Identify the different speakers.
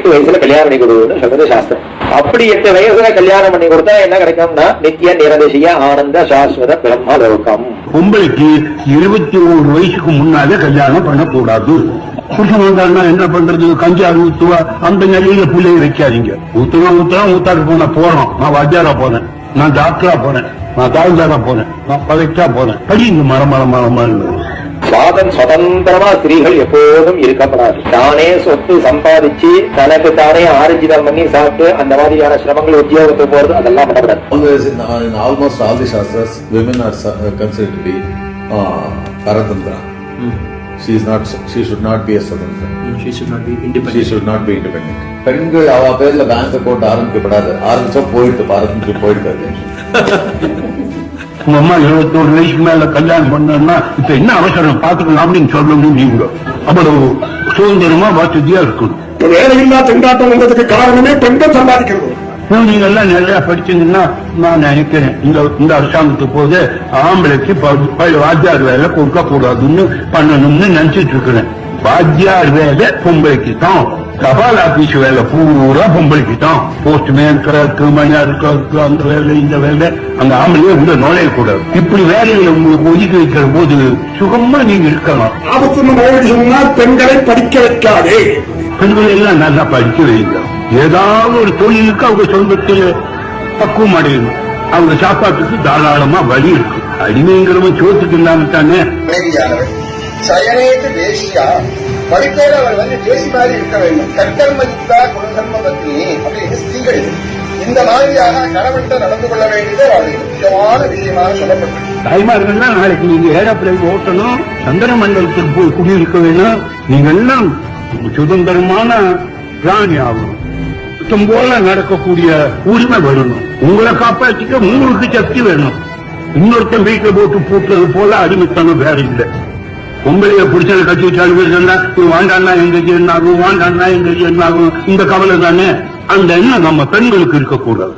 Speaker 1: 8 வயசுல கல்யாணம் பண்ணி கொடுக்கணும்னு சொல்றது சாஸ்திரம். அப்படி 8 வயசுல கல்யாணம் பண்ணி கொடுத்தா என்ன கிடைக்கும்னா நித்திய நிரதிசிய ஆனந்த சாஸ்வத பிரம்மலோகம்.
Speaker 2: பொம்பளைக்கு 21 வயசுக்கு முன்னாலே கல்யாணம் பண்ணக்கூடாது. புருஷன் வந்தாருன்னா என்ன பண்றது? கஞ்சாறு ஊத்துவா, அந்த நிலையில பிள்ளைய வைக்காதீங்க. ஊத்தாக்கு போன போறோம். நான் வாத்தியாரா போனேன், நான் டாக்டரா போனேன், நான் தாழ்ந்தாரா போனேன், நான் பதவிக்கா போனேன். படிங்க மரமரமா
Speaker 1: சுவாதம் சுதந்திரமா ஸ்திரீகள் எப்போதும் இருக்கப்படாது. தானே சொத்து சம்பாதிச்சு தனக்கு தானே ஆர்ஜிதம் பண்ணி சாப்பிட்டு அந்த மாதிரியான சிரமங்கள் உத்தியோகத்துக்கு போறது அதெல்லாம் பண்ணக்கூடாது.
Speaker 3: Almost all the shastras, women are considered to be paratantra. She should not be a swatantra.
Speaker 4: She should not be independent.
Speaker 3: She should not be independent. பெண்கள் அவ பேர்ல பேங்க் அக்கௌண்ட் ஆரம்பிக்கப்படாது. ஆரம்பிச்சா போயிட்டு பாரதத்துக்கு போயிட்டு.
Speaker 2: உங்க அம்மா 21 வயசுக்கு மேல கல்யாணம் பண்ணா இப்ப என்ன அவசரம் பாத்துக்கலாம் அப்படின்னு சொல்லணும். நீங்க அவ்வளவு சுதந்திரமா வசதியா இருக்கணும்.
Speaker 5: வேலையில்லா திண்டாட்டம் வந்ததுக்கு காரணமே பெண்கள் சம்பாதிக்கிறது.
Speaker 2: நீங்க எல்லாம் நிறைய படிச்சீங்கன்னா நான் நினைக்கிறேன் இந்த அரசாங்கத்துக்கு போது ஆம்பளைக்கு வாத்தியார் வேலை கொடுக்க கூடாதுன்னு பண்ணணும்னு நினைச்சிட்டு இருக்கிறேன். வாத்தியார் வேலை பொம்பளைக்கு தான், தபால் ஆபீஸ் வேலை பூரா பொம்பளைக்கு தான். போஸ்ட்மேன் கிளர்க்கு மணியார் கிளர்க்கு அந்த வேலை இந்த வேலை அந்த ஆம்பளையே உள்ள நுழைய கூடாது. இப்படி வேலைகளை உங்களுக்கு ஒதுக்கி வைக்கிற போது சுகமா நீங்க இருக்கலாம்.
Speaker 5: ஆபத்து சொன்னால் பெண்களை படிக்க வைக்காதே.
Speaker 2: பெண்களை எல்லாம் நல்லா படிக்க வைங்க. ஏதாவது ஒரு தொழிலுக்கு அவங்க சொந்தத்தில் பக்குவம் அடையணும். அவங்க சாப்பாட்டுக்கு தாராளமா வழி இருக்கு. அடிமைங்கிறவன் சோத்துக்கு இல்லாம தானே.
Speaker 6: சயனேத்து தேசியா படிப்போடு அவர் தேசி மாதிரி இருக்க வேண்டும். கர்மயுக்தா குணதர்ம பத்னி அப்படின்னு ஸ்திரீகள் இந்த மாதிரியாக கணவன்கிட்ட நடந்து கொள்ள வேண்டியது அவருக்கு முக்கியமான விஷயமாக சொல்லப்பட்டது.
Speaker 2: தாய்மார்கள்லாம் நாளைக்கு நீங்க ஏரோப்ளேன் ஓட்டணும், சந்திர மண்டலத்துக்கு போய் குடியிருக்க வேணும். நீங்க எல்லாம் சுதந்திரமான பிராணி ஆகணும். போல நடக்கக்கூடிய உரிமை வரணும். உங்களை காப்பாற்றிக்க உங்களுக்கு சக்தி வேணும். இன்னொருத்தன் வீட்டுல போட்டு பூட்டுறது போல அடிமைத்தனம் வேற இல்லை. பொம்பளைய புடிச்சதை கட்சி வச்சாலும் வாண்டான்னா எங்க என்ன ஆகும், வாண்டான்னா எங்க என்ன ஆகும், இந்த கவலை தானே. அந்த எண்ணம் நம்ம பெண்களுக்கு இருக்கக்கூடாது.